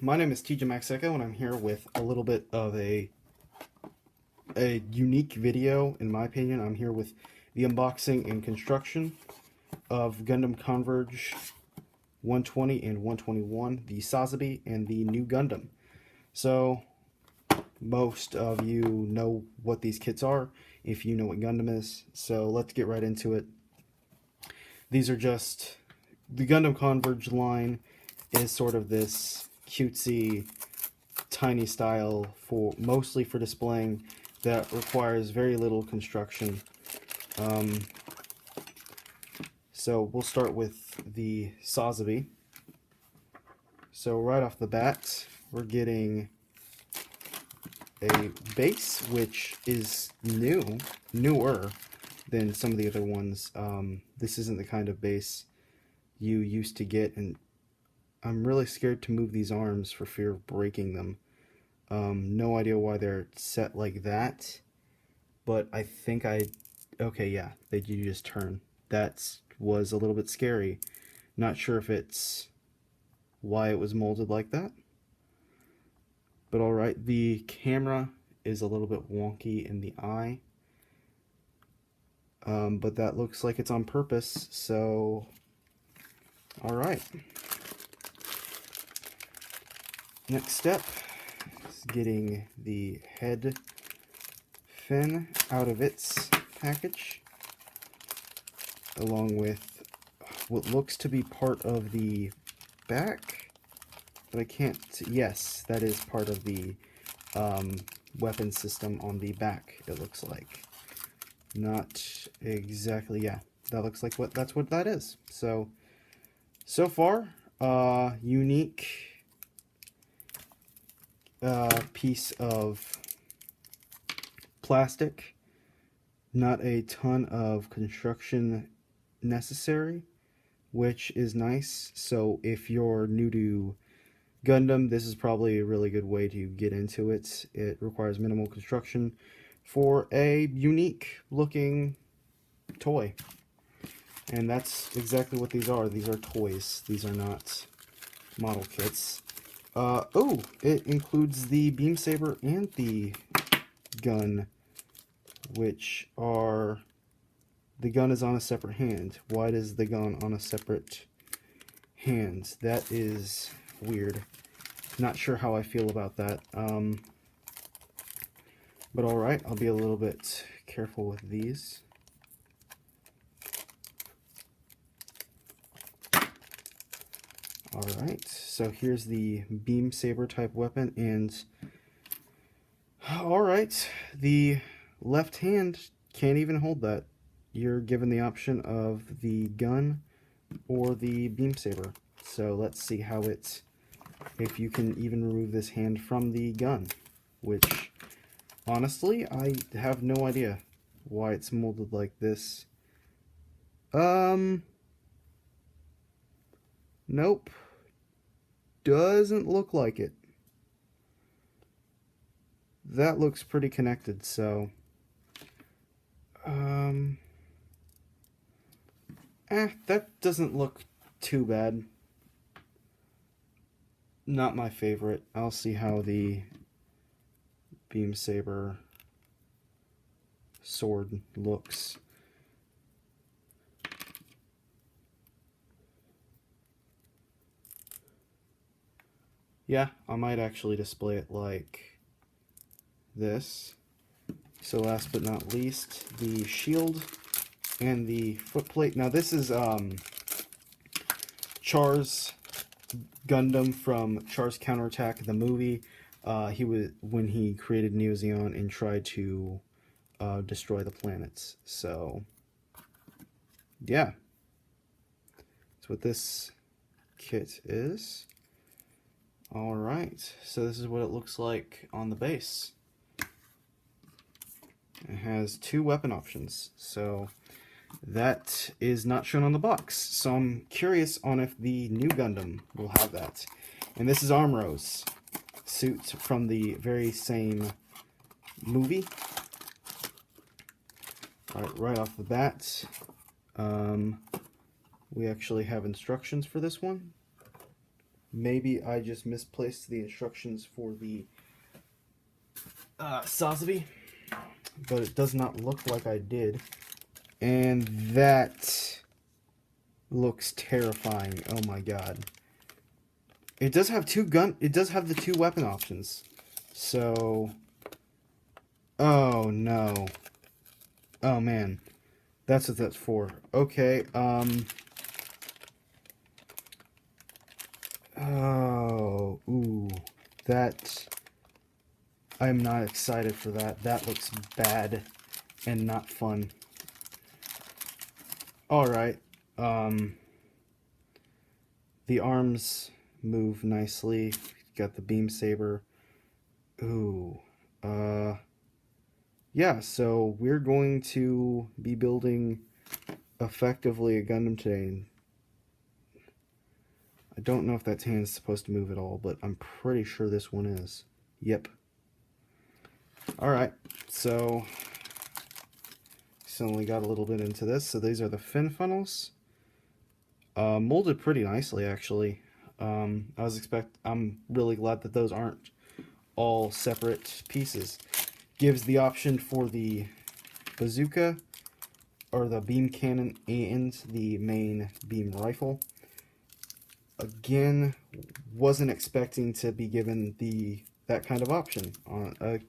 my name is TJ Max Echo, and I'm here with a little bit of a unique video, in my opinion. I'm here with the unboxing and construction of Gundam Converge 120 and 121, the Sazabi, and the new Gundam. So, most of you know what these kits are, if you know what Gundam is. So, let's get right into it. These are just, the Gundam Converge line is sort of this cutesy, tiny style for mostly for displaying that requires very little construction. So we'll start with the Sazabi. So right off the bat, we're getting a base, which is newer than some of the other ones. This isn't the kind of base you used to get, and I'm really scared to move these arms for fear of breaking them. No idea why they're set like that, but I think okay, yeah, they do just turn. That was a little bit scary. Not sure if it's why it was molded like that. But alright, the camera is a little bit wonky in the eye. But that looks like it's on purpose, so alright. Next step is getting the head fin out of its package, along with what looks to be part of the back, but I can't. Yes, that is part of the weapon system on the back, it looks like. Not exactly, yeah, that looks like that's what that is. So far, unique piece of plastic, not a ton of construction necessary, which is nice. So if you're new to Gundam, this is probably a really good way to get into it. It requires minimal construction for a unique looking toy, and that's exactly what these are. These are toys. These are not model kits. Oh, it includes the beam saber and the gun, which are, the gun is on a separate hand. Why is the gun on a separate hand? That is weird. Not sure how I feel about that. But alright, I'll be a little bit careful with these. Alright, so here's the beam saber type weapon, and alright, the left hand can't even hold that. You're given the option of the gun or the beam saber. So let's see how if you can even remove this hand from the gun, which honestly, I have no idea why it's molded like this. Nope. Doesn't look like it. That looks pretty connected, so that doesn't look too bad. Not my favorite. I'll see how the beam saber sword looks. Yeah, I might actually display it like this. So last but not least, the shield and the footplate. Now this is Char's Gundam from Char's Counterattack, the movie. When he created Neo Zeon and tried to destroy the planets. So yeah, that's what this kit is. Alright, so this is what it looks like on the base. It has two weapon options, so that is not shown on the box. So I'm curious on if the new Gundam will have that. And this is Amro's suit from the very same movie. Alright, right off the bat, we actually have instructions for this one. maybe I just misplaced the instructions for the Sazabi, but it does not look like I did. And that looks terrifying. Oh my god. It does have it does have the 2 weapon options. So, oh no. Oh man. That's what that's for. Okay, oh, ooh. That, I'm not excited for that. That looks bad and not fun. Alright, the arms move nicely. Got the beam saber. Ooh, yeah, so we're going to be building effectively a Gundam today. I don't know if that hand's supposed to move at all, but I'm pretty sure this one is. Yep. Alright, so only got a little bit into this. So these are the fin funnels. Molded pretty nicely, actually. I'm really glad that those aren't all separate pieces. Gives the option for the bazooka, or the beam cannon, and the main beam rifle. Again, wasn't expecting to be given that kind of option on a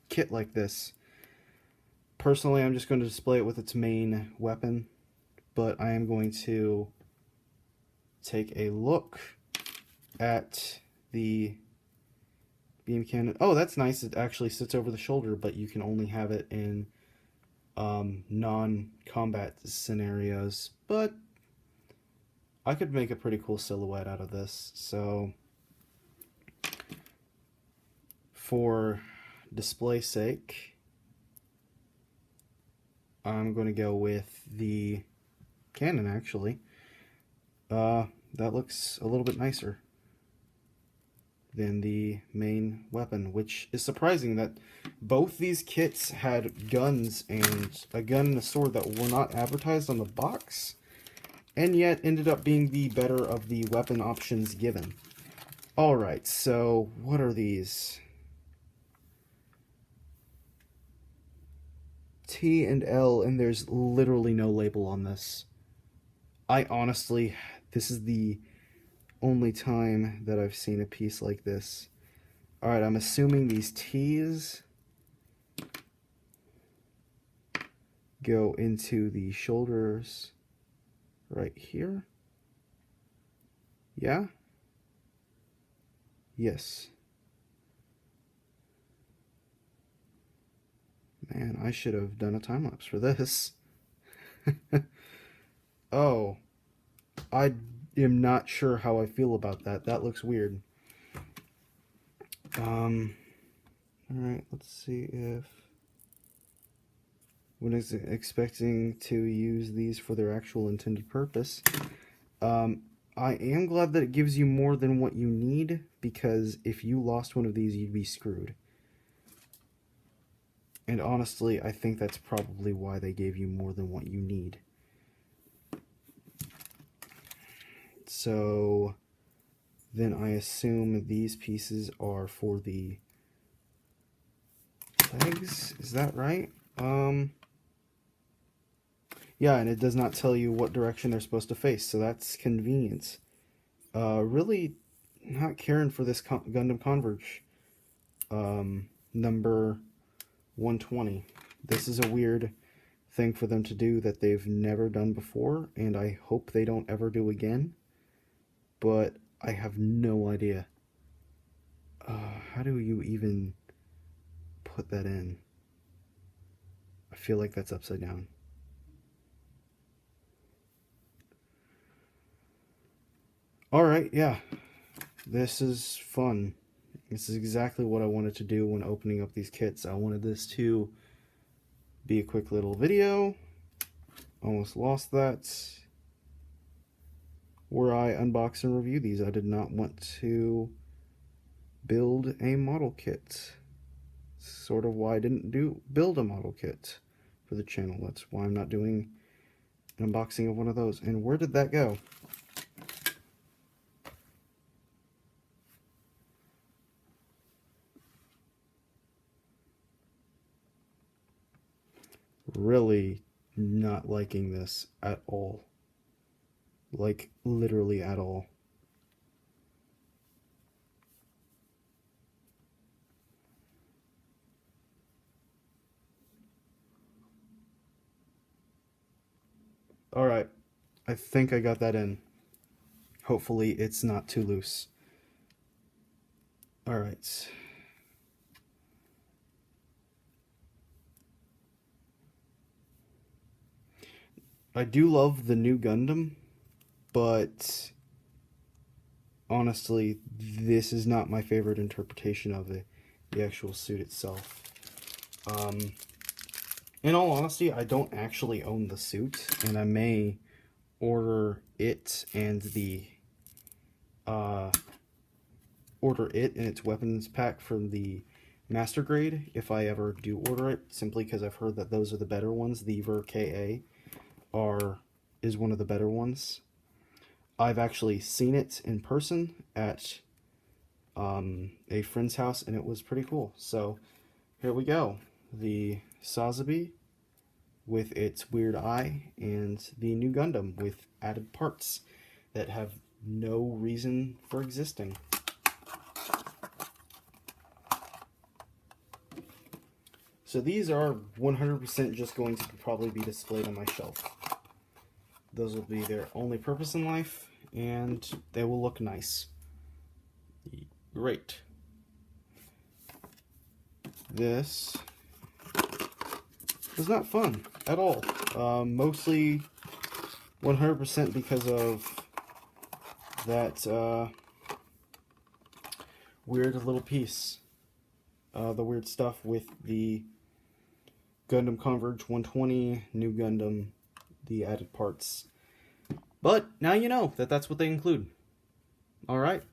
kit like this. Personally, I'm just going to display it with its main weapon, but I am going to take a look at the beam cannon. Oh, that's nice. It actually sits over the shoulder, but you can only have it in non-combat scenarios. But I could make a pretty cool silhouette out of this. So for display sake, I'm going to go with the cannon, actually. That looks a little bit nicer than the main weapon, which is surprising that both these kits had guns and a gun and a sword that were not advertised on the box, and yet ended up being the better of the weapon options given. Alright, so what are these? T and L, and there's literally no label on this. This is the only time that I've seen a piece like this. Alright, I'm assuming these T's go into the shoulders right here. Yeah? Yes. Man, I should have done a time-lapse for this. Oh. I am not sure how I feel about that. That looks weird. Alright, let's see if... when is it expecting to use these for their actual intended purpose. I am glad that it gives you more than what you need, because if you lost one of these, you'd be screwed. And honestly, I think that's probably why they gave you more than what you need. So then I assume these pieces are for the legs. Is that right? Yeah, and it does not tell you what direction they're supposed to face, so that's convenient. Really not caring for this Gundam Converge number 120. This is a weird thing for them to do that they've never done before, and I hope they don't ever do again. But I have no idea. How do you even put that in? I feel like that's upside down. Alright, yeah. This is fun. This is exactly what I wanted to do when opening up these kits. I wanted this to be a quick little video. Almost lost that. Where I unbox and review these. I did not want to build a model kit. Sort of why I didn't build a model kit for the channel. That's why I'm not doing an unboxing of one of those. And where did that go? Really not liking this at all. Like, literally at all. Alright, I think I got that in. Hopefully it's not too loose. Alright. I do love the new Gundam, but honestly, this is not my favorite interpretation of the actual suit itself. In all honesty, I don't actually own the suit, and I may order it and the order it and its weapons pack from the master grade if I ever do order it, simply because I've heard that those are the better ones. The Ver KA is one of the better ones. I've actually seen it in person at a friend's house, and it was pretty cool. So here we go. The Sazabi with its weird eye, and the new Gundam with added parts that have no reason for existing. So these are 100% just going to probably be displayed on my shelf. Those will be their only purpose in life, and they will look nice. Great. This was not fun at all. Mostly 100% because of that weird little piece. The weird stuff with the Gundam Converge 120, new Gundam, the added parts. But now you know that that's what they include. Alright.